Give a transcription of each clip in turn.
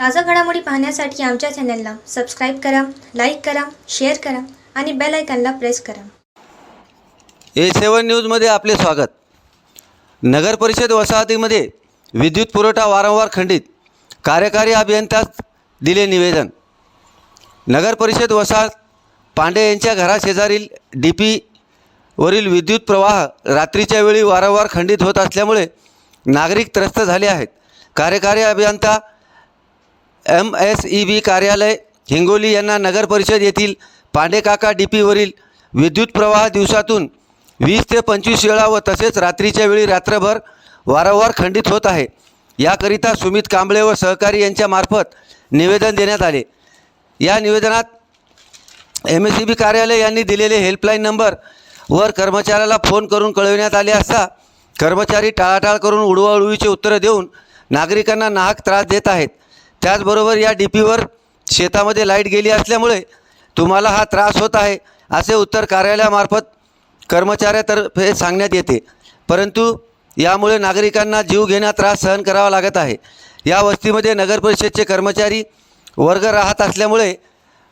ताज़ा घडामोडी पाहण्यासाठी आमच्या चॅनलला सबस्क्राईब करा, लाईक करा, शेअर करा आणि बेल आयकॉनला प्रेस करा. A7 न्यूजमध्ये आपले स्वागत. नगर परिषद वसाहतीमध्ये विद्युत पुरवठा वारंवार खंडित, कार्यकारी अभियंत्यास दिले निवेदन. नगर परिषद वसाहत पांडे यांच्या घराशेजारील DP वरील विद्युत प्रवाह रात्रीच्या वेळी वारंवार खंडित होत असल्यामुळे नागरिक त्रस्त झाले आहेत. कार्यकारी अभियंता MSEB कार्यालय हिंगोली यांना नगर परिषद येथील पांडेकाका DP वरील विद्युत प्रवाह दिवसातून 20 ते 25 वेळा व तसेच रात्रीच्या वेळी रात्रभर वारंवार खंडित होत आहे. याकरिता सुमित कांबळे व सहकारी यांच्या मार्फत निवेदन देण्यात आले. या निवेदनात MSEB कार्यालय यांनी दिलेले हेल्पलाईन नंबर वर कर्मचाऱ्याला फोन करून कळविण्यात आले असता कर्मचारी टाळाटाळ करून उडवाउडवीचे उत्तरं देऊन नागरिकांना नाहक त्रास देत आहेत. त्याचबरोबर या DPवर शेतामध्ये लाईट गेली असल्यामुळे तुम्हाला हा त्रास होत आहे असे उत्तर कार्यालयामार्फत कर्मचाऱ्यातर्फे सांगण्यात येते, परंतु यामुळे नागरिकांना जीव घेण्यात त्रास सहन करावा लागत आहे. या वस्तीमध्ये नगर परिषदेचे कर्मचारी वर्ग राहत असल्यामुळे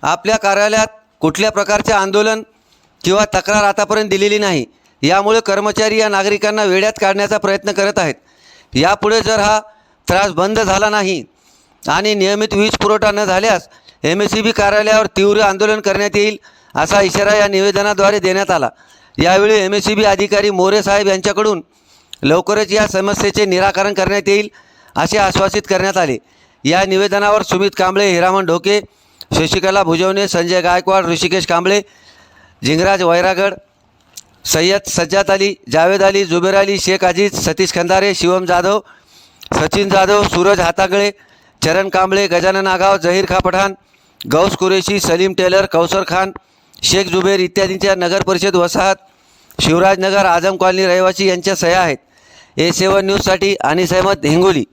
आपल्या कार्यालयात कुठल्या प्रकारचे आंदोलन किंवा तक्रार आतापर्यंत दिलेली नाही. यामुळे कर्मचारी या नागरिकांना वेड्यात काढण्याचा प्रयत्न करत आहेत. यापुढे जर हा त्रास बंद झाला नाही आणि नियमित वीज पुरवठा न झाल्यास MSEB कार्यालयावर तीव्र आंदोलन करण्यात येईल असा इशारा या निवेदनाद्वारे देण्यात आला. यावेळी MSEB अधिकारी मोरे साहेब यांच्याकडून लवकरच या समस्येचे निराकरण करण्यात येईल असे आश्वासित करण्यात आले. या निवेदनावर सुमित कांबळे, हिरामन ढोके, शशिकला भुजवणे, संजय गायकवाड, ऋषिकेश कांबळे, जिंगराज वैरागड, सय्यद सज्जाद अली, जावेद अली, जुबेर अली, शेख अजीज, सतीश खंदारे, शिवम जाधव, सचिन जाधव, सूरज हातागळे, चरण कांबळे, गजानन आगाव, जहीर खा पठाण, गौस कुरेशी, सलीम टेलर, कौसर खान, शेख जुबेर इत्यादींच्या नगर परिषद वसाहत शिवराजनगर आझम कॉलनी रहिवासी यांच्या सह्या आहेत. A7 न्यूजसाठी अनिस अहमद, हिंगोली.